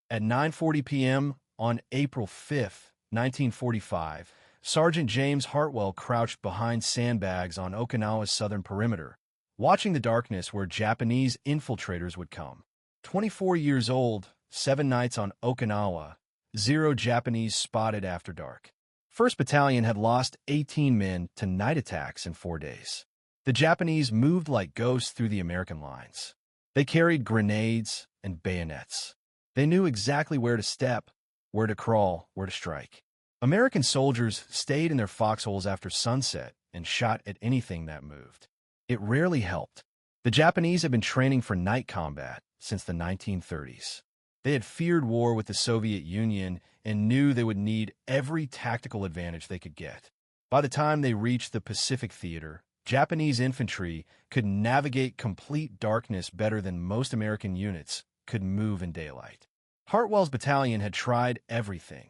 At 9:40 p.m. on April 5, 1945, Sergeant James Hartwell crouched behind sandbags on Okinawa's southern perimeter, watching the darkness where Japanese infiltrators would come. 24 years old, 7 nights on Okinawa, 0 Japanese spotted after dark. 1st Battalion had lost 18 men to night attacks in 4 days. The Japanese moved like ghosts through the American lines. They carried grenades and bayonets. They knew exactly where to step, where to crawl, where to strike. American soldiers stayed in their foxholes after sunset and shot at anything that moved. It rarely helped. The Japanese had been training for night combat since the 1930s. They had feared war with the Soviet Union and knew they would need every tactical advantage they could get. By the time they reached the Pacific Theater, Japanese infantry could navigate complete darkness better than most American units could move in daylight. Hartwell's battalion had tried everything.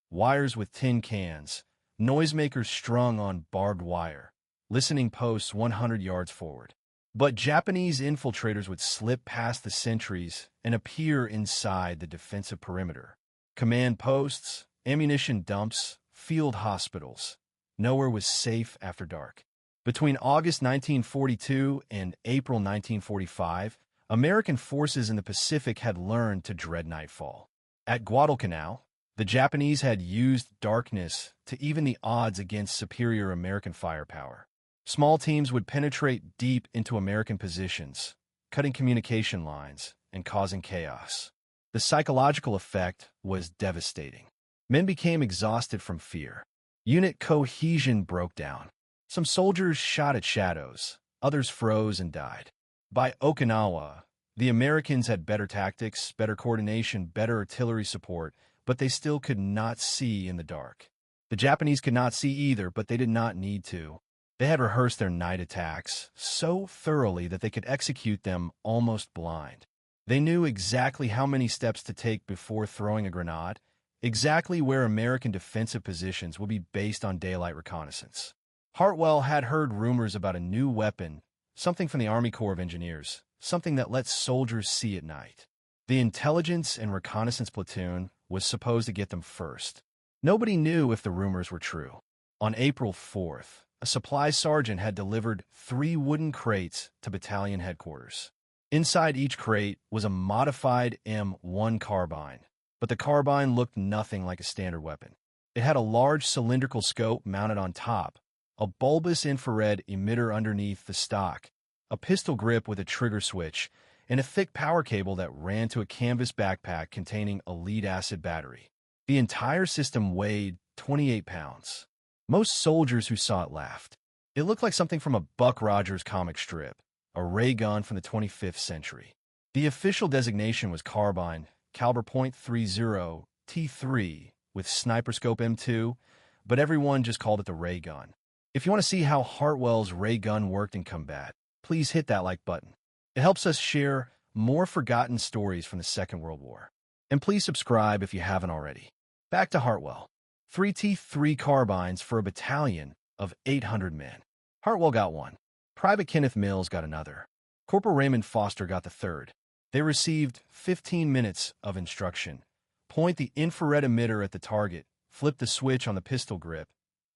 Wires with tin cans, noisemakers strung on barbed wire, listening posts 100 yards forward. But Japanese infiltrators would slip past the sentries and appear inside the defensive perimeter. Command posts, ammunition dumps, field hospitals. Nowhere was safe after dark. Between August 1942 and April 1945, American forces in the Pacific had learned to dread nightfall. At Guadalcanal, the Japanese had used darkness to even the odds against superior American firepower. Small teams would penetrate deep into American positions, cutting communication lines and causing chaos. The psychological effect was devastating. Men became exhausted from fear. Unit cohesion broke down. Some soldiers shot at shadows, others froze and died. By Okinawa, the Americans had better tactics, better coordination, better artillery support, but they still could not see in the dark. The Japanese could not see either, but they did not need to. They had rehearsed their night attacks so thoroughly that they could execute them almost blind. They knew exactly how many steps to take before throwing a grenade, exactly where American defensive positions would be based on daylight reconnaissance. Hartwell had heard rumors about a new weapon, something from the Army Corps of Engineers, something that lets soldiers see at night. The Intelligence and Reconnaissance Platoon was supposed to get them first. Nobody knew if the rumors were true. On April 4th, a supply sergeant had delivered 3 wooden crates to battalion headquarters. Inside each crate was a modified M1 Carbine, but the carbine looked nothing like a standard weapon. It had a large cylindrical scope mounted on top, a bulbous infrared emitter underneath the stock, a pistol grip with a trigger switch, and a thick power cable that ran to a canvas backpack containing a lead-acid battery. The entire system weighed 28 pounds. Most soldiers who saw it laughed. It looked like something from a Buck Rogers comic strip, a ray gun from the 25th century. The official designation was Carbine, caliber .30 T3 with sniper scope M2, but everyone just called it the ray gun. If you want to see how Hartwell's ray gun worked in combat, please hit that like button. It helps us share more forgotten stories from the Second World War. And please subscribe if you haven't already. Back to Hartwell. 3 T3 Carbines for a battalion of 800 men. Hartwell got one. Private Kenneth Mills got another. Corporal Raymond Foster got the third. They received 15 minutes of instruction. Point the infrared emitter at the target, flip the switch on the pistol grip,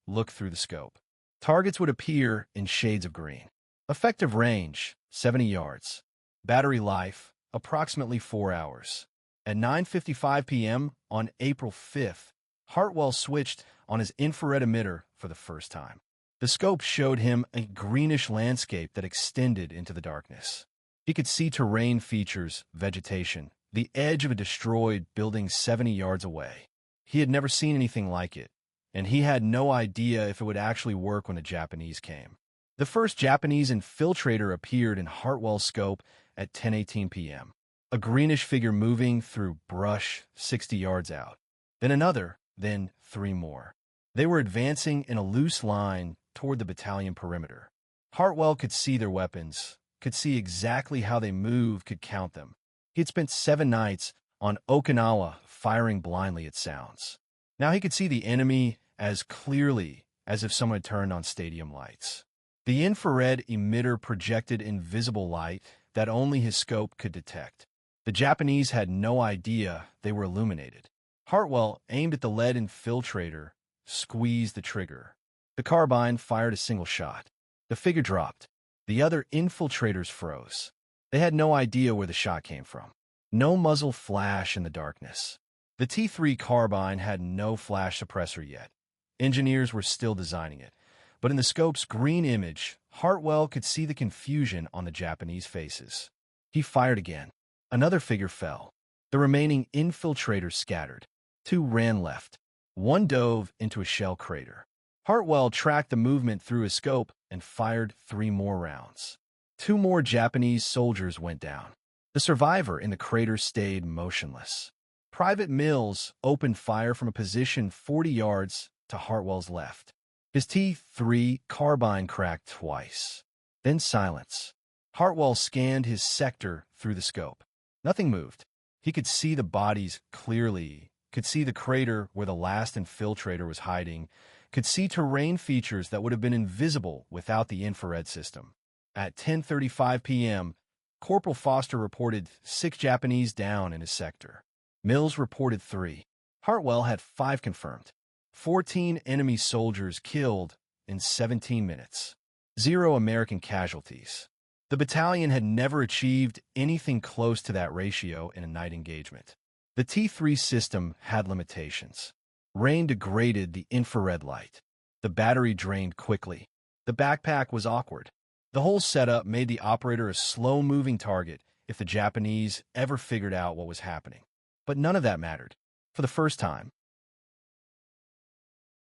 look through the scope. Targets would appear in shades of green. Effective range, 70 yards. Battery life, approximately 4 hours. At 9:55 p.m. on April 5th, Hartwell switched on his infrared emitter for the first time. The scope showed him a greenish landscape that extended into the darkness. He could see terrain features, vegetation, the edge of a destroyed building 70 yards away. He had never seen anything like it, and he had no idea if it would actually work when the Japanese came. The first Japanese infiltrator appeared in Hartwell's scope at 10:18 p.m., a greenish figure moving through brush 60 yards out. Then another, then 3 more. They were advancing in a loose line toward the battalion perimeter. Hartwell could see their weapons, could see exactly how they moved, could count them. He had spent 7 nights on Okinawa firing blindly at sounds. Now he could see the enemy as clearly as if someone had turned on stadium lights. The infrared emitter projected invisible light that only his scope could detect. The Japanese had no idea they were illuminated. Hartwell aimed at the lead infiltrator, squeezed the trigger. The carbine fired a single shot. The figure dropped. The other infiltrators froze. They had no idea where the shot came from. No muzzle flash in the darkness. The T3 Carbine had no flash suppressor yet. Engineers were still designing it. But in the scope's green image, Hartwell could see the confusion on the Japanese faces. He fired again. Another figure fell. The remaining infiltrators scattered. 2 ran left. 1 dove into a shell crater. Hartwell tracked the movement through his scope and fired 3 more rounds. 2 more Japanese soldiers went down. The survivor in the crater stayed motionless. Private Mills opened fire from a position 40 yards to Hartwell's left. His T3 Carbine cracked twice. Then silence. Hartwell scanned his sector through the scope. Nothing moved. He could see the bodies clearly, could see the crater where the last infiltrator was hiding, could see terrain features that would have been invisible without the infrared system. At 10:35 p.m., Corporal Foster reported 6 Japanese down in his sector. Mills reported 3. Hartwell had 5 confirmed. 14 enemy soldiers killed in 17 minutes. 0 American casualties. The battalion had never achieved anything close to that ratio in a night engagement. The T3 system had limitations. Rain degraded the infrared light. The battery drained quickly. The backpack was awkward. The whole setup made the operator a slow-moving target if the Japanese ever figured out what was happening. But none of that mattered. For the first time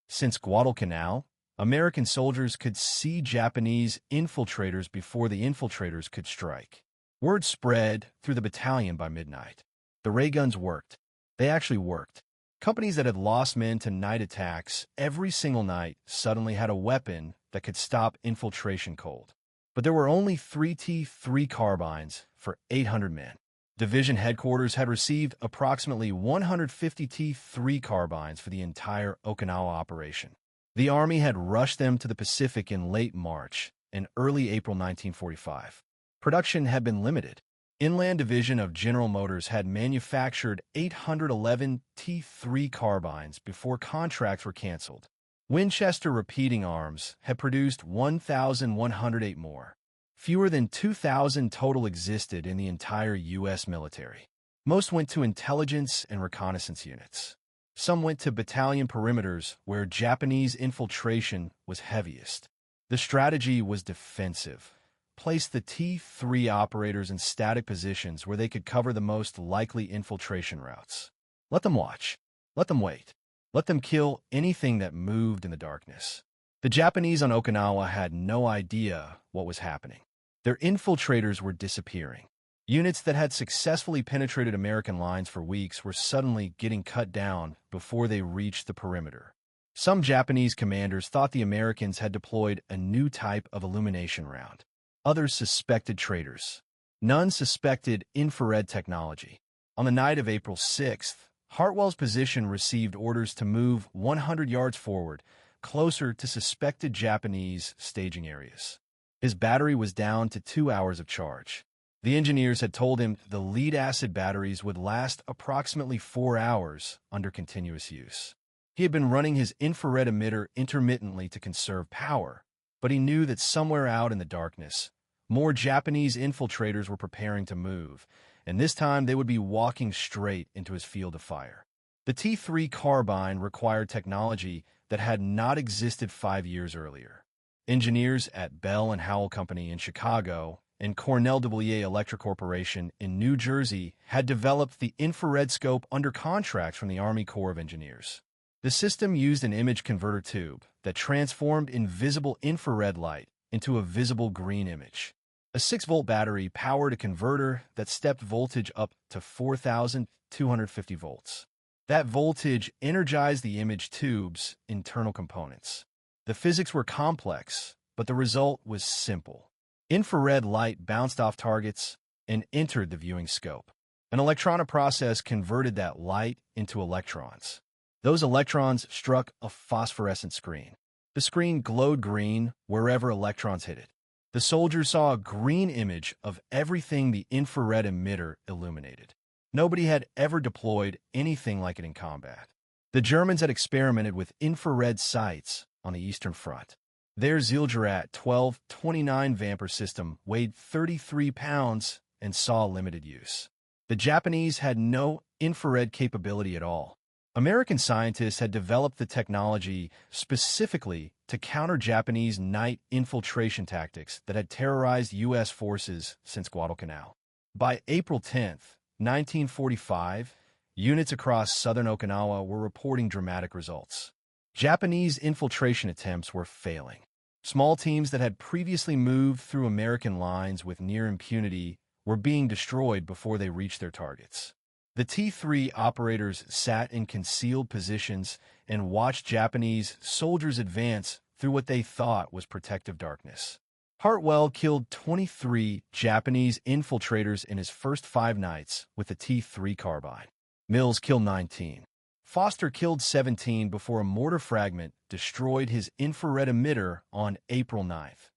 since Guadalcanal, American soldiers could see Japanese infiltrators before the infiltrators could strike. Word spread through the battalion by midnight. The ray guns worked. They actually worked. Companies that had lost men to night attacks every single night suddenly had a weapon that could stop infiltration cold. But there were only 3 T3 Carbines for 800 men. Division headquarters had received approximately 150 T3 Carbines for the entire Okinawa operation. The Army had rushed them to the Pacific in late March and early April 1945. Production had been limited. Inland Division of General Motors had manufactured 811 T3 Carbines before contracts were canceled. Winchester Repeating Arms had produced 1,108 more. Fewer than 2,000 total existed in the entire U.S. military. Most went to intelligence and reconnaissance units. Some went to battalion perimeters where Japanese infiltration was heaviest. The strategy was defensive. Place the T3 operators in static positions where they could cover the most likely infiltration routes. Let them watch. Let them wait. Let them kill anything that moved in the darkness. The Japanese on Okinawa had no idea what was happening. Their infiltrators were disappearing. Units that had successfully penetrated American lines for weeks were suddenly getting cut down before they reached the perimeter. Some Japanese commanders thought the Americans had deployed a new type of illumination round. Others suspected traitors. None suspected infrared technology. On the night of April 6th, Hartwell's position received orders to move 100 yards forward, closer to suspected Japanese staging areas. His battery was down to 2 hours of charge. The engineers had told him the lead-acid batteries would last approximately 4 hours under continuous use. He had been running his infrared emitter intermittently to conserve power, but he knew that somewhere out in the darkness, more Japanese infiltrators were preparing to move, and this time they would be walking straight into his field of fire. The T3 Carbine required technology that had not existed 5 years earlier. Engineers at Bell and Howell Company in Chicago and Cornell wwii Electric Corporation in New Jersey had developed the infrared scope under contracts from the Army Corps of Engineers. The system used an image converter tube that transformed invisible infrared light into a visible green image. A 6-volt battery powered a converter that stepped voltage up to 4,250 volts. That voltage energized the image tube's internal components. The physics were complex, but the result was simple. Infrared light bounced off targets and entered the viewing scope. An electronic process converted that light into electrons. Those electrons struck a phosphorescent screen. The screen glowed green wherever electrons hit it. The soldiers saw a green image of everything the infrared emitter illuminated. Nobody had ever deployed anything like it in combat. The Germans had experimented with infrared sights on the Eastern Front. Their Zielgerät 12-29 Vamper system weighed 33 pounds and saw limited use. The Japanese had no infrared capability at all. American scientists had developed the technology specifically to counter Japanese night infiltration tactics that had terrorized U.S. forces since Guadalcanal. By April 10, 1945, units across southern Okinawa were reporting dramatic results. Japanese infiltration attempts were failing. Small teams that had previously moved through American lines with near impunity were being destroyed before they reached their targets. The T3 operators sat in concealed positions and watched Japanese soldiers advance through what they thought was protective darkness. Hartwell killed 23 Japanese infiltrators in his first 5 nights with the T3 Carbine. Mills killed 19. Foster killed 17 before a mortar fragment destroyed his infrared emitter on April 9th.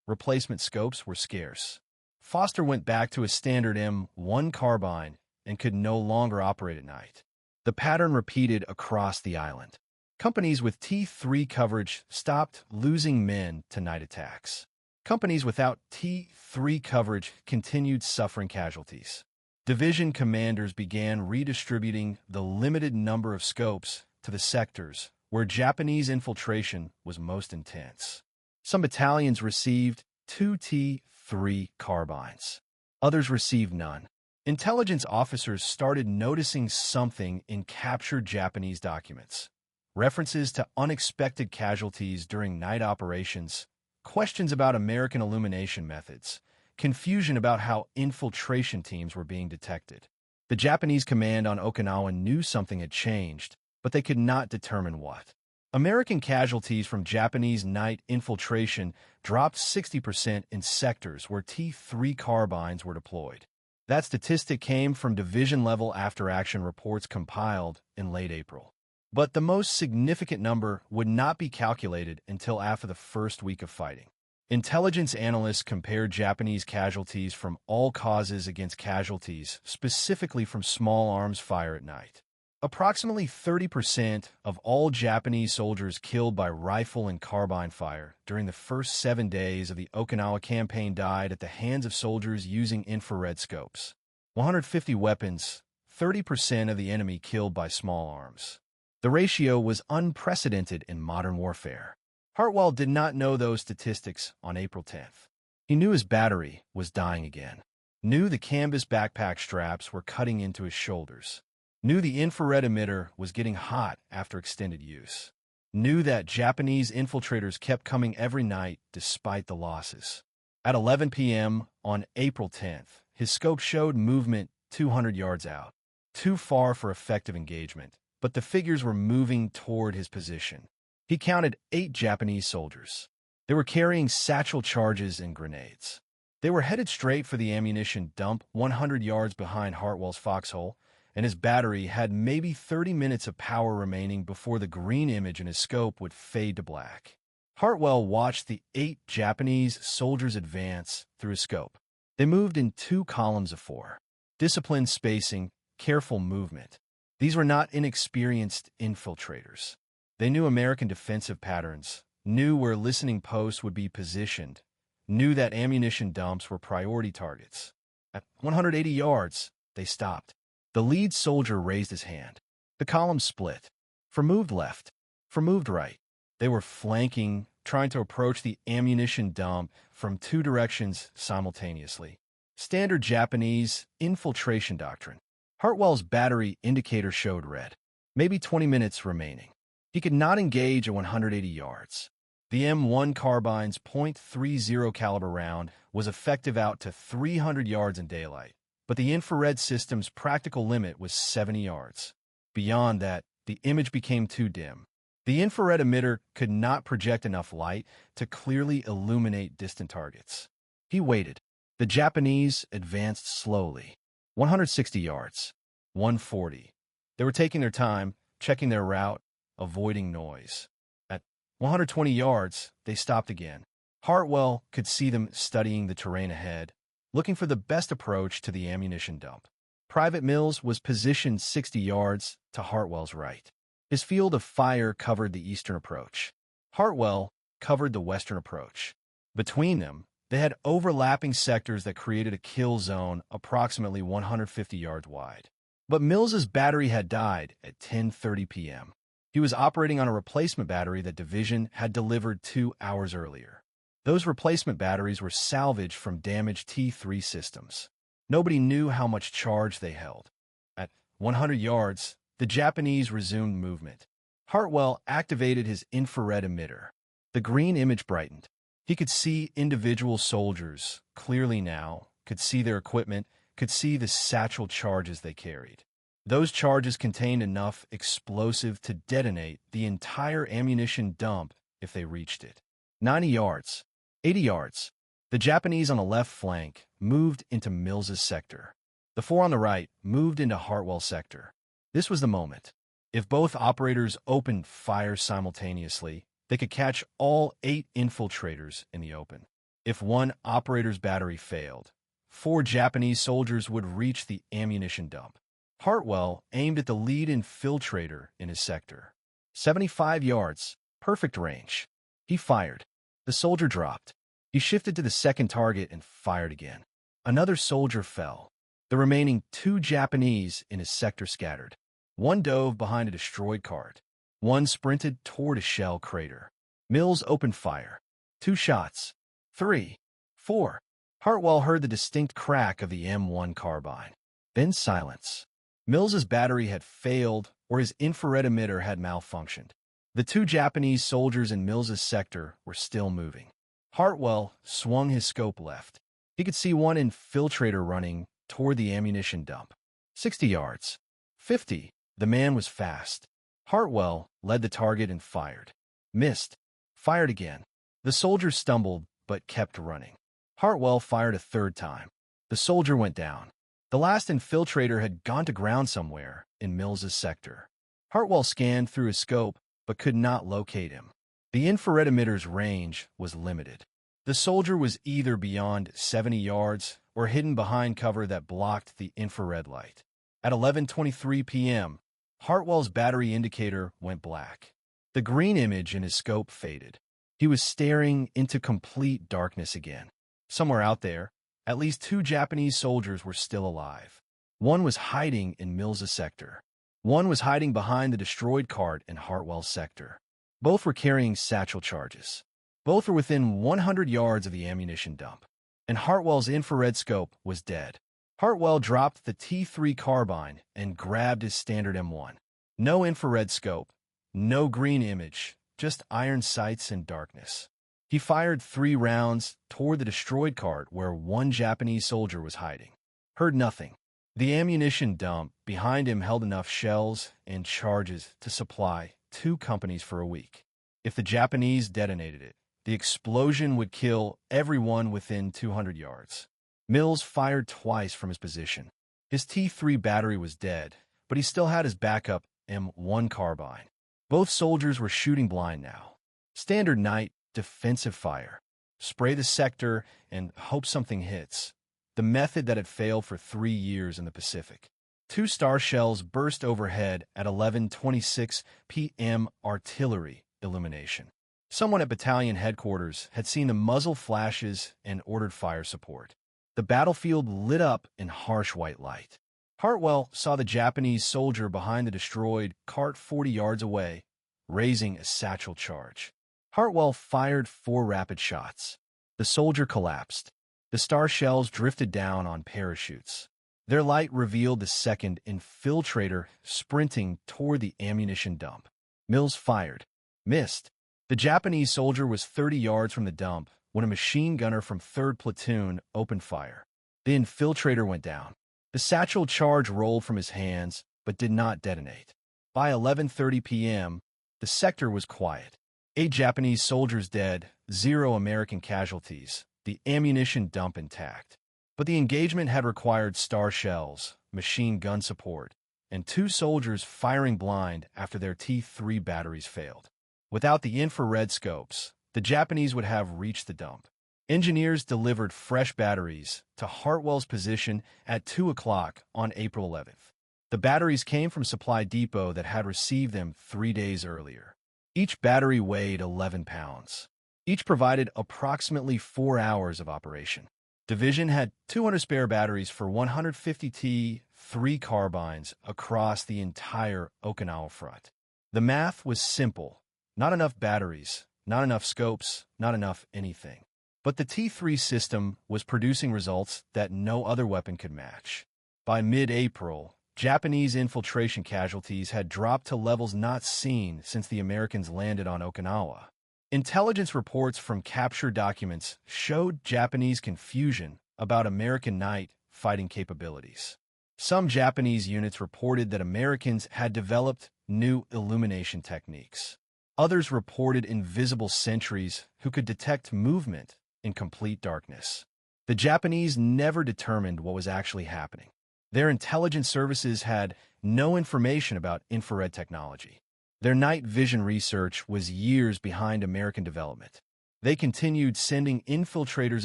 Replacement scopes were scarce. Foster went back to his standard M1 Carbine and could no longer operate at night. The pattern repeated across the island. Companies with T3 coverage stopped losing men to night attacks. Companies without T3 coverage continued suffering casualties. Division commanders began redistributing the limited number of scopes to the sectors where Japanese infiltration was most intense. Some battalions received 2 T3 carbines. Others received none. Intelligence officers started noticing something in captured Japanese documents. References to unexpected casualties during night operations, questions about American illumination methods, confusion about how infiltration teams were being detected. The Japanese command on Okinawa knew something had changed, but they could not determine what. American casualties from Japanese night infiltration dropped 60% in sectors where T3 carbines were deployed. That statistic came from division-level after-action reports compiled in late April. But the most significant number would not be calculated until after the first week of fighting. Intelligence analysts compared Japanese casualties from all causes against casualties, specifically from small arms fire at night. Approximately 30% of all Japanese soldiers killed by rifle and carbine fire during the first 7 days of the Okinawa campaign died at the hands of soldiers using infrared scopes. 150 weapons, 30% of the enemy killed by small arms. The ratio was unprecedented in modern warfare. Hartwell did not know those statistics on April 10th. He knew his battery was dying again. Knew the canvas backpack straps were cutting into his shoulders. Knew the infrared emitter was getting hot after extended use. Knew that Japanese infiltrators kept coming every night despite the losses. At 11 p.m. on April 10th, his scope showed movement 200 yards out. Too far for effective engagement, but the figures were moving toward his position. He counted 8 Japanese soldiers. They were carrying satchel charges and grenades. They were headed straight for the ammunition dump 100 yards behind Hartwell's foxhole, and his battery had maybe 30 minutes of power remaining before the green image in his scope would fade to black. Hartwell watched the 8 Japanese soldiers advance through his scope. They moved in 2 columns of 4. Disciplined spacing, careful movement. These were not inexperienced infiltrators. They knew American defensive patterns, knew where listening posts would be positioned, knew that ammunition dumps were priority targets. At 180 yards, they stopped. The lead soldier raised his hand. The column split. For moved left. For moved right. They were flanking, trying to approach the ammunition dump from 2 directions simultaneously. Standard Japanese infiltration doctrine. Hartwell's battery indicator showed red. Maybe 20 minutes remaining. He could not engage at 180 yards. The M1 Carbines .30 caliber round was effective out to 300 yards in daylight, but the infrared system's practical limit was 70 yards. Beyond that, the image became too dim. The infrared emitter could not project enough light to clearly illuminate distant targets. He waited. The Japanese advanced slowly. 160 yards. 140. They were taking their time, checking their route, avoiding noise. At 120 yards, they stopped again. Hartwell could see them studying the terrain ahead, looking for the best approach to the ammunition dump. Private Mills was positioned 60 yards to Hartwell's right. His field of fire covered the eastern approach. Hartwell covered the western approach. Between them, they had overlapping sectors that created a kill zone approximately 150 yards wide. But Mills's battery had died at 10:30 p.m. He was operating on a replacement battery that Division had delivered 2 hours earlier. Those replacement batteries were salvaged from damaged T3 systems. Nobody knew how much charge they held. At 100 yards, the Japanese resumed movement. Hartwell activated his infrared emitter. The green image brightened. He could see individual soldiers clearly now, could see their equipment, could see the satchel charges they carried. Those charges contained enough explosive to detonate the entire ammunition dump if they reached it. 90 yards, 80 yards. The Japanese on the left flank moved into Mills's sector. The four on the right moved into Hartwell's sector. This was the moment. If both operators opened fire simultaneously, they could catch all 8 infiltrators in the open. If one operator's battery failed, 4 Japanese soldiers would reach the ammunition dump. Hartwell aimed at the lead infiltrator in his sector. 75 yards, perfect range. He fired. The soldier dropped. He shifted to the second target and fired again. Another soldier fell. The remaining 2 Japanese in his sector scattered. One dove behind a destroyed cart. One sprinted toward a shell crater. Mills opened fire. 2 shots. 3. 4. Hartwell heard the distinct crack of the M1 Carbine. Then silence. Mills's battery had failed or his infrared emitter had malfunctioned. The 2 Japanese soldiers in Mills's sector were still moving. Hartwell swung his scope left. He could see one infiltrator running toward the ammunition dump. 60 yards. 50. The man was fast. Hartwell led the target and fired. Missed. Fired again. The soldier stumbled but kept running. Hartwell fired a third time. The soldier went down. The last infiltrator had gone to ground somewhere in Mills's sector. Hartwell scanned through his scope but could not locate him. The infrared emitter's range was limited. The soldier was either beyond 70 yards or hidden behind cover that blocked the infrared light. At 11:23 p.m., Hartwell's battery indicator went black. The green image in his scope faded. He was staring into complete darkness again. Somewhere out there, at least 2 Japanese soldiers were still alive. One was hiding in Mills's sector. One was hiding behind the destroyed cart in Hartwell's sector. Both were carrying satchel charges. Both were within 100 yards of the ammunition dump. And Hartwell's infrared scope was dead. Hartwell dropped the T3 Carbine and grabbed his standard M1. No infrared scope, no green image, just iron sights and darkness. He fired 3 rounds toward the destroyed cart where one Japanese soldier was hiding. Heard nothing. The ammunition dump behind him held enough shells and charges to supply 2 companies for a week. If the Japanese detonated it, the explosion would kill everyone within 200 yards. Mills fired twice from his position. His T3 battery was dead, but he still had his backup M1 Carbine. Both soldiers were shooting blind now. Standard night defensive fire. Spray the sector and hope something hits. The method that had failed for 3 years in the Pacific. 2 star shells burst overhead at 11:26 p.m. artillery illumination. Someone at battalion headquarters had seen the muzzle flashes and ordered fire support. The battlefield lit up in harsh white light. Hartwell saw the Japanese soldier behind the destroyed cart 40 yards away, raising a satchel charge. Hartwell fired 4 rapid shots. The soldier collapsed. The star shells drifted down on parachutes. Their light revealed the second infiltrator sprinting toward the ammunition dump. Mills fired. Missed. The Japanese soldier was 30 yards from the dump when a machine gunner from 3rd Platoon opened fire. The infiltrator went down. The satchel charge rolled from his hands but did not detonate. By 11:30 p.m., the sector was quiet. 8 Japanese soldiers dead, 0 American casualties, the ammunition dump intact. But the engagement had required star shells, machine gun support, and 2 soldiers firing blind after their T3 batteries failed. Without the infrared scopes, the Japanese would have reached the dump. Engineers delivered fresh batteries to Hartwell's position at 2 o'clock on April 11th. The batteries came from Supply Depot that had received them 3 days earlier. Each battery weighed 11 pounds. Each provided approximately 4 hours of operation. Division had 200 spare batteries for 150 T3 Carbines across the entire Okinawa front. The math was simple. Not enough batteries, not enough scopes, not enough anything. But the T3 system was producing results that no other weapon could match. By mid-April, Japanese infiltration casualties had dropped to levels not seen since the Americans landed on Okinawa. Intelligence reports from captured documents showed Japanese confusion about American night fighting capabilities. Some Japanese units reported that Americans had developed new illumination techniques. Others reported invisible sentries who could detect movement in complete darkness. The Japanese never determined what was actually happening. Their intelligence services had no information about infrared technology. Their night vision research was years behind American development. They continued sending infiltrators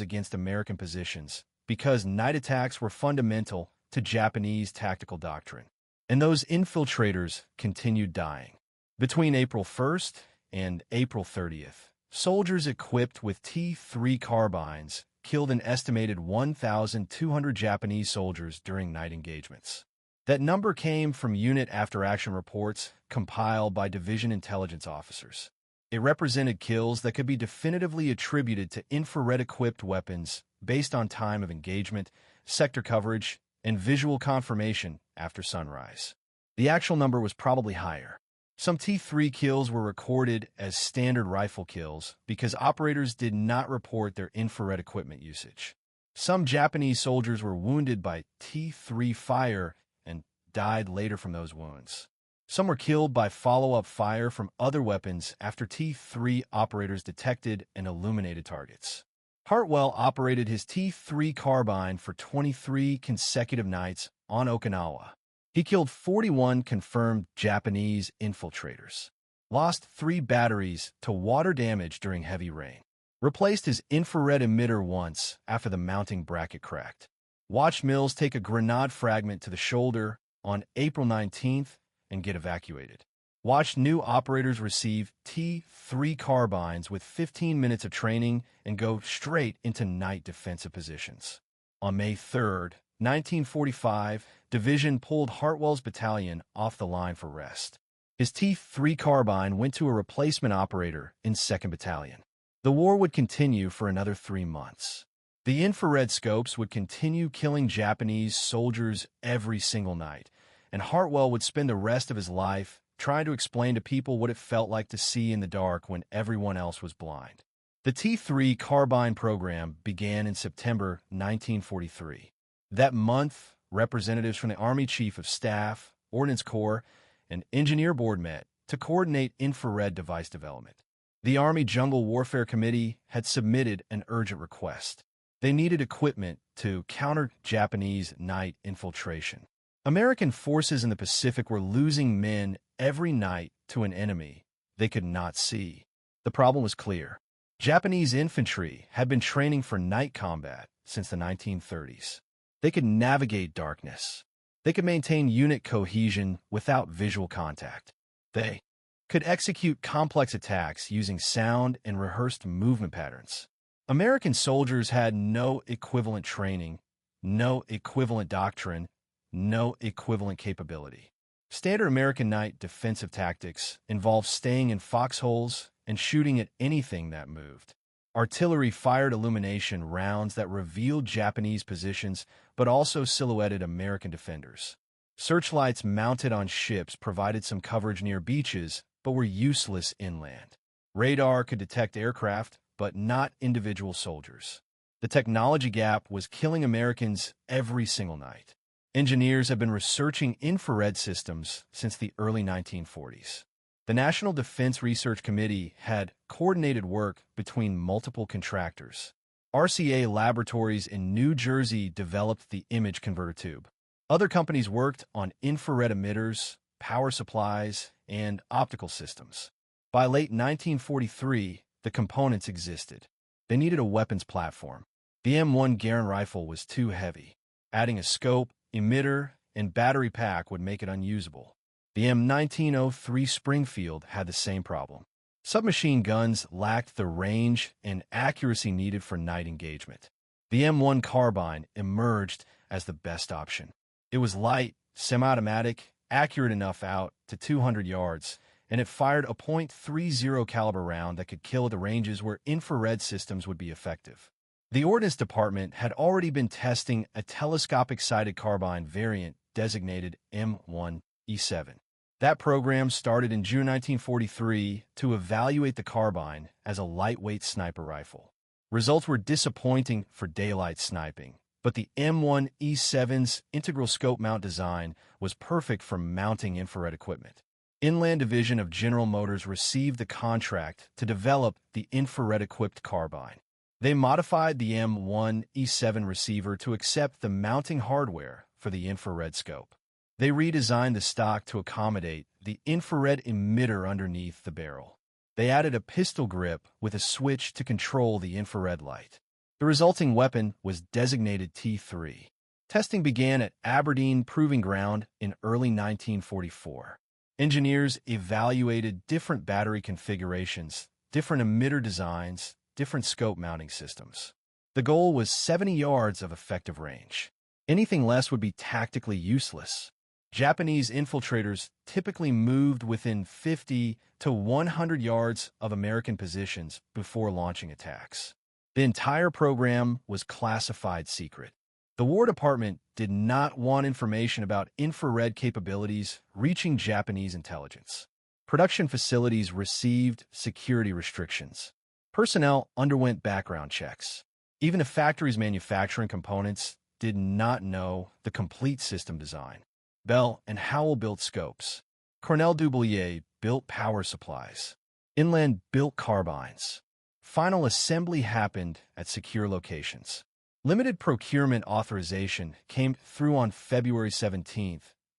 against American positions because night attacks were fundamental to Japanese tactical doctrine. And those infiltrators continued dying. Between April 1st and April 30th, soldiers equipped with T3 carbines killed an estimated 1,200 Japanese soldiers during night engagements. That number came from unit after-action reports compiled by division intelligence officers. It represented kills that could be definitively attributed to infrared-equipped weapons based on time of engagement, sector coverage, and visual confirmation after sunrise. The actual number was probably higher. Some T3 kills were recorded as standard rifle kills because operators did not report their infrared equipment usage. Some Japanese soldiers were wounded by T3 fire and died later from those wounds. Some were killed by follow-up fire from other weapons after T3 operators detected and illuminated targets. Hartwell operated his T3 carbine for 23 consecutive nights on Okinawa. He killed 41 confirmed Japanese infiltrators, lost 3 batteries to water damage during heavy rain, replaced his infrared emitter once after the mounting bracket cracked, watched Mills take a grenade fragment to the shoulder on April 19th and get evacuated, watched new operators receive T3 carbines with 15 minutes of training and go straight into night defensive positions. On May 3rd, 1945, Division pulled Hartwell's battalion off the line for rest. His T3 carbine went to a replacement operator in 2nd Battalion. The war would continue for another 3 months. The infrared scopes would continue killing Japanese soldiers every single night, and Hartwell would spend the rest of his life trying to explain to people what it felt like to see in the dark when everyone else was blind. The T3 Carbine program began in September 1943. That month, representatives from the Army Chief of Staff, Ordnance Corps, and Engineer Board met to coordinate infrared device development. The Army Jungle Warfare Committee had submitted an urgent request. They needed equipment to counter Japanese night infiltration. American forces in the Pacific were losing men every night to an enemy they could not see. The problem was clear. Japanese infantry had been training for night combat since the 1930s. They could navigate darkness. They could maintain unit cohesion without visual contact. They could execute complex attacks using sound and rehearsed movement patterns. American soldiers had no equivalent training, no equivalent doctrine, no equivalent capability. Standard American night defensive tactics involved staying in foxholes and shooting at anything that moved. Artillery fired illumination rounds that revealed Japanese positions but also silhouetted American defenders. Searchlights mounted on ships provided some coverage near beaches but were useless inland. Radar could detect aircraft but not individual soldiers. The technology gap was killing Americans every single night. Engineers have been researching infrared systems since the early 1940s. The National Defense Research Committee had coordinated work between multiple contractors. RCA Laboratories in New Jersey developed the image converter tube. Other companies worked on infrared emitters, power supplies, and optical systems. By late 1943, the components existed. They needed a weapons platform. The M1 Garand rifle was too heavy. Adding a scope, emitter, and battery pack would make it unusable. The M1903 Springfield had the same problem. Submachine guns lacked the range and accuracy needed for night engagement. The M1 Carbine emerged as the best option. It was light, semi-automatic, accurate enough out to 200 yards, and it fired a .30 caliber round that could kill at the ranges where infrared systems would be effective. The Ordnance Department had already been testing a telescopic-sighted carbine variant designated M1E7. That program started in June 1943 to evaluate the carbine as a lightweight sniper rifle. Results were disappointing for daylight sniping, but the M1E7's integral scope mount design was perfect for mounting infrared equipment. Inland Division of General Motors received the contract to develop the infrared-equipped carbine. They modified the M1E7 receiver to accept the mounting hardware for the infrared scope. They redesigned the stock to accommodate the infrared emitter underneath the barrel. They added a pistol grip with a switch to control the infrared light. The resulting weapon was designated T3. Testing began at Aberdeen Proving Ground in early 1944. Engineers evaluated different battery configurations, different emitter designs, different scope mounting systems. The goal was 70 yards of effective range. Anything less would be tactically useless. Japanese infiltrators typically moved within 50 to 100 yards of American positions before launching attacks. The entire program was classified secret. The War Department did not want information about infrared capabilities reaching Japanese intelligence. Production facilities received security restrictions. Personnel underwent background checks. Even the factories manufacturing components did not know the complete system design. Bell and Howell built scopes. Cornell Dubilier built power supplies. Inland built carbines. Final assembly happened at secure locations. Limited procurement authorization came through on February 17,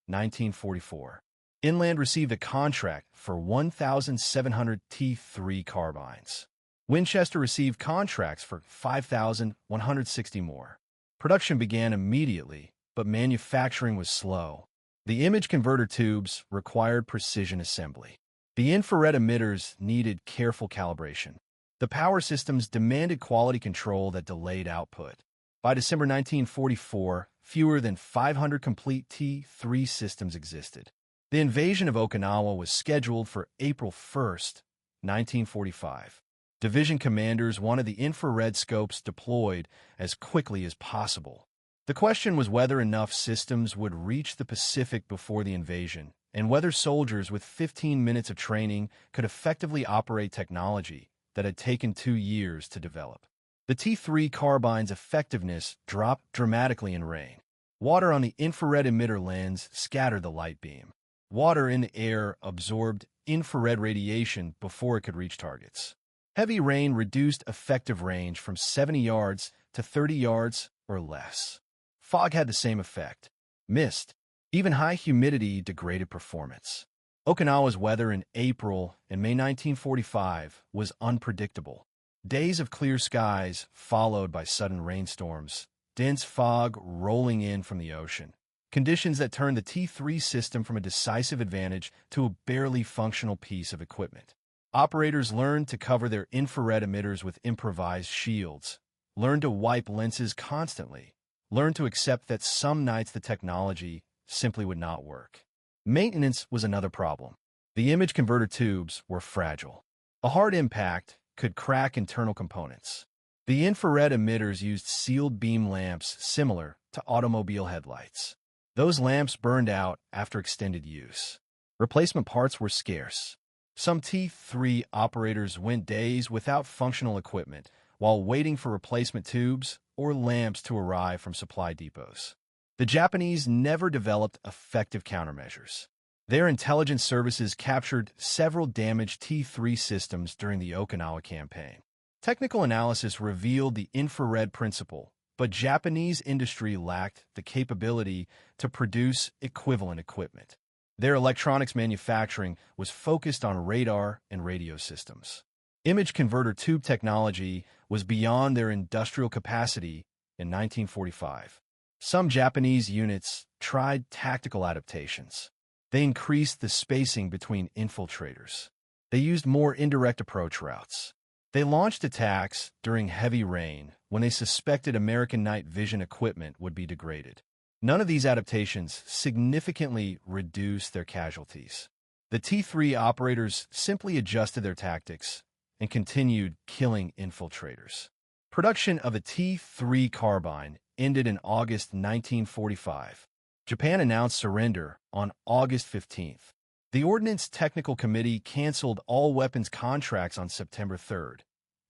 1944. Inland received a contract for 1,700 T3 carbines. Winchester received contracts for 5,160 more. Production began immediately, but manufacturing was slow. The image converter tubes required precision assembly. The infrared emitters needed careful calibration. The power systems demanded quality control that delayed output. By December 1944, fewer than 500 complete T3 systems existed. The invasion of Okinawa was scheduled for April 1, 1945. Division commanders wanted the infrared scopes deployed as quickly as possible. The question was whether enough systems would reach the Pacific before the invasion, and whether soldiers with 15 minutes of training could effectively operate technology that had taken 2 years to develop. The T3 Carbine's effectiveness dropped dramatically in rain. Water on the infrared emitter lens scattered the light beam. Water in the air absorbed infrared radiation before it could reach targets. Heavy rain reduced effective range from 70 yards to 30 yards or less. Fog had the same effect. Mist, even high humidity degraded performance. Okinawa's weather in April and May 1945 was unpredictable. Days of clear skies followed by sudden rainstorms, dense fog rolling in from the ocean. Conditions that turned the T3 system from a decisive advantage to a barely functional piece of equipment. Operators learned to cover their infrared emitters with improvised shields, learned to wipe lenses constantly, learned to accept that some nights the technology simply would not work. Maintenance was another problem. The image converter tubes were fragile. A hard impact could crack internal components. The infrared emitters used sealed beam lamps similar to automobile headlights. Those lamps burned out after extended use. Replacement parts were scarce. Some T3 operators went days without functional equipment while waiting for replacement tubes or lamps to arrive from supply depots. The Japanese never developed effective countermeasures. Their intelligence services captured several damaged T3 systems during the Okinawa campaign. Technical analysis revealed the infrared principle, but Japanese industry lacked the capability to produce equivalent equipment. Their electronics manufacturing was focused on radar and radio systems. Image converter tube technology was beyond their industrial capacity in 1945. Some Japanese units tried tactical adaptations. They increased the spacing between infiltrators. They used more indirect approach routes. They launched attacks during heavy rain when they suspected American night vision equipment would be degraded. None of these adaptations significantly reduced their casualties. The T3 operators simply adjusted their tactics and continued killing infiltrators. Production of a T3 Carbine ended in August 1945. Japan announced surrender on August 15th. The Ordnance Technical Committee canceled all weapons contracts on September 3rd.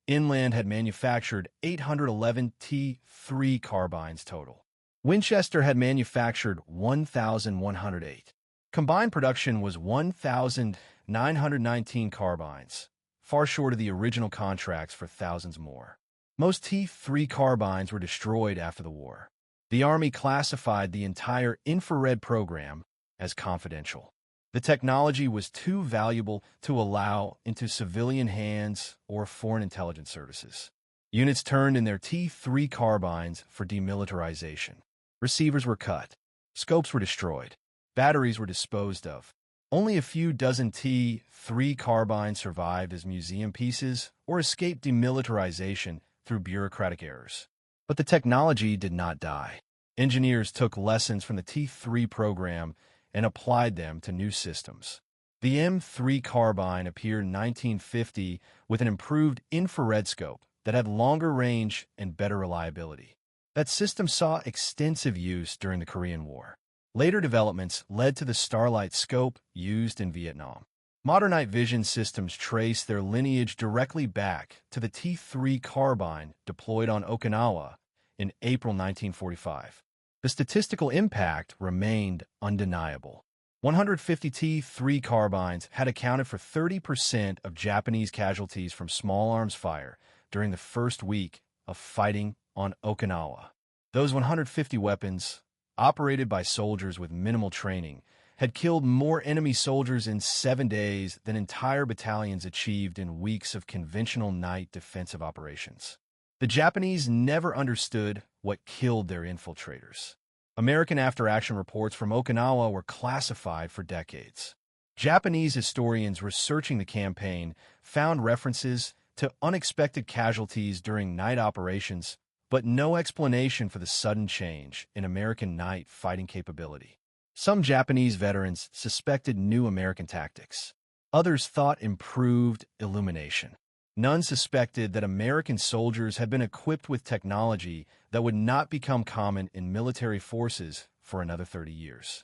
Inland had manufactured 811 T3 carbines total. Winchester had manufactured 1,108. Combined production was 1,919 carbines, far short of the original contracts for thousands more. Most T3 carbines were destroyed after the war. The Army classified the entire infrared program as confidential. The technology was too valuable to allow into civilian hands or foreign intelligence services. Units turned in their T3 carbines for demilitarization. Receivers were cut. Scopes were destroyed. Batteries were disposed of. Only a few dozen T3 carbines survived as museum pieces or escaped demilitarization through bureaucratic errors. But the technology did not die. Engineers took lessons from the T3 program and applied them to new systems. The M3 Carbine appeared in 1950 with an improved infrared scope that had longer range and better reliability. That system saw extensive use during the Korean War. Later developments led to the Starlight scope used in Vietnam. Modern night vision systems trace their lineage directly back to the T3 Carbine deployed on Okinawa in April 1945. The statistical impact remained undeniable. 150 T3 carbines had accounted for 30% of Japanese casualties from small arms fire during the first week of fighting on Okinawa. Those 150 weapons, operated by soldiers with minimal training, had killed more enemy soldiers in 7 days than entire battalions achieved in weeks of conventional night defensive operations. The Japanese never understood what killed their infiltrators. American after-action reports from Okinawa were classified for decades. Japanese historians researching the campaign found references to unexpected casualties during night operations, but no explanation for the sudden change in American night fighting capability. Some Japanese veterans suspected new American tactics. Others thought improved illumination. None suspected that American soldiers had been equipped with technology that would not become common in military forces for another 30 years.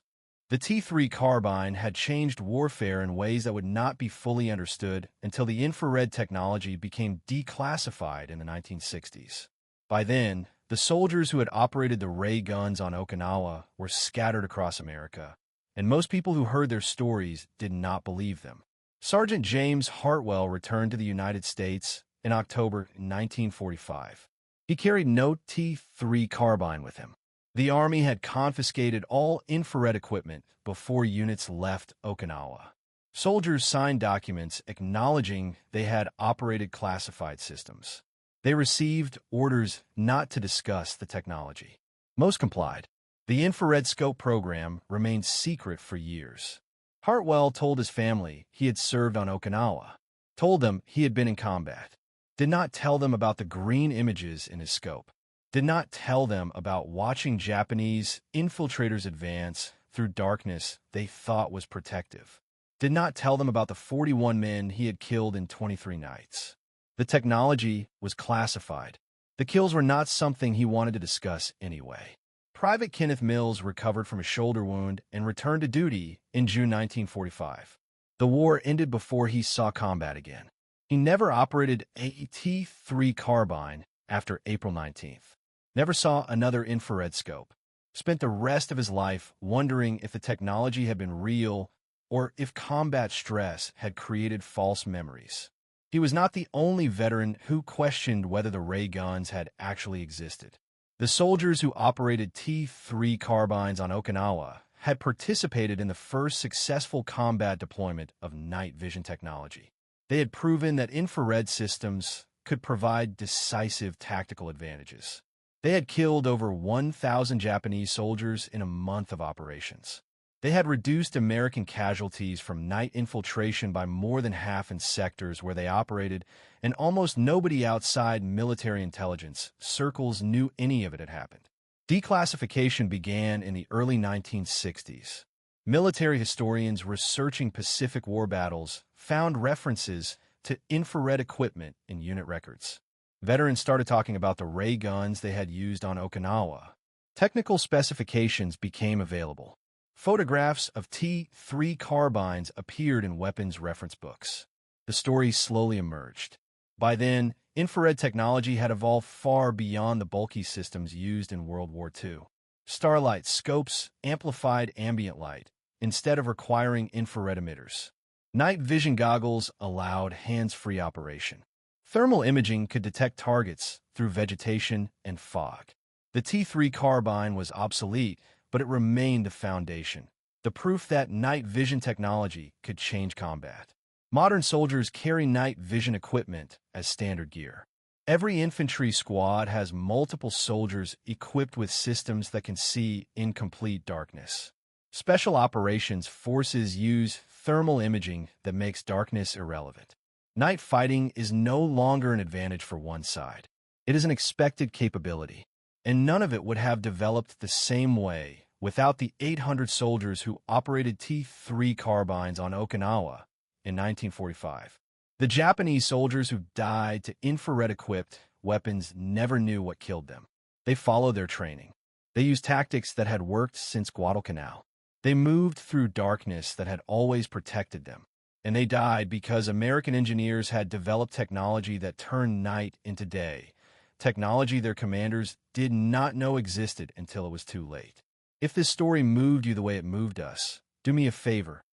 The T3 Carbine had changed warfare in ways that would not be fully understood until the infrared technology became declassified in the 1960s. By then, the soldiers who had operated the ray guns on Okinawa were scattered across America, and most people who heard their stories did not believe them. Sergeant James Hartwell returned to the United States in October 1945. He carried no T3 carbine with him. The Army had confiscated all infrared equipment before units left Okinawa. Soldiers signed documents acknowledging they had operated classified systems. They received orders not to discuss the technology. Most complied. The infrared scope program remained secret for years. Hartwell told his family he had served on Okinawa, told them he had been in combat, did not tell them about the green images in his scope, did not tell them about watching Japanese infiltrators advance through darkness they thought was protective, did not tell them about the 41 men he had killed in 23 nights. The technology was classified. The kills were not something he wanted to discuss anyway. Private Kenneth Mills recovered from a shoulder wound and returned to duty in June 1945. The war ended before he saw combat again. He never operated a T3 carbine after April 19th. Never saw another infrared scope. Spent the rest of his life wondering if the technology had been real or if combat stress had created false memories. He was not the only veteran who questioned whether the ray guns had actually existed. The soldiers who operated T3 carbines on Okinawa had participated in the first successful combat deployment of night vision technology. They had proven that infrared systems could provide decisive tactical advantages. They had killed over 1,000 Japanese soldiers in a month of operations. They had reduced American casualties from night infiltration by more than half in sectors where they operated, and almost nobody outside military intelligence circles knew any of it had happened. Declassification began in the early 1960s. Military historians researching Pacific War battles found references to infrared equipment in unit records. Veterans started talking about the ray guns they had used on Okinawa. Technical specifications became available. Photographs of T3 Carbines appeared in weapons reference books. The story slowly emerged. By then, infrared technology had evolved far beyond the bulky systems used in World War II. Starlight scopes amplified ambient light instead of requiring infrared emitters. Night vision goggles allowed hands-free operation. Thermal imaging could detect targets through vegetation and fog. The T3 Carbine was obsolete, but it remained the foundation, the proof that night vision technology could change combat. Modern soldiers carry night vision equipment as standard gear. Every infantry squad has multiple soldiers equipped with systems that can see in complete darkness. Special operations forces use thermal imaging that makes darkness irrelevant. Night fighting is no longer an advantage for one side. It is an expected capability, and none of it would have developed the same way without the 800 soldiers who operated T3 Carbines on Okinawa in 1945. The Japanese soldiers who died to infrared-equipped weapons never knew what killed them. They followed their training. They used tactics that had worked since Guadalcanal. They moved through darkness that had always protected them. And they died because American engineers had developed technology that turned night into day, technology their commanders did not know existed until it was too late. If this story moved you the way it moved us, do me a favor,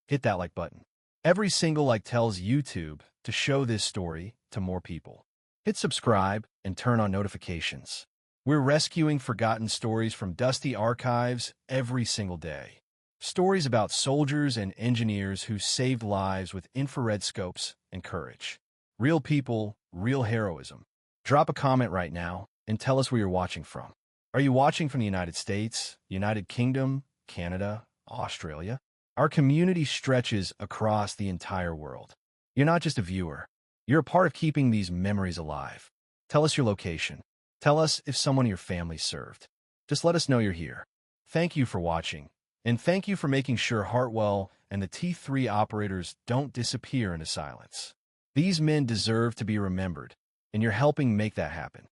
hit that like button. Every single like tells YouTube to show this story to more people. Hit subscribe and turn on notifications. We're rescuing forgotten stories from dusty archives every single day. Stories about soldiers and engineers who saved lives with infrared scopes and courage. Real people, real heroism. Drop a comment right now and tell us where you're watching from. Are you watching from the United States, United Kingdom, Canada, Australia? Our community stretches across the entire world. You're not just a viewer. You're a part of keeping these memories alive. Tell us your location. Tell us if someone in your family served. Just let us know you're here. Thank you for watching. And thank you for making sure Hartwell and the T3 operators don't disappear into silence. These men deserve to be remembered, and you're helping make that happen.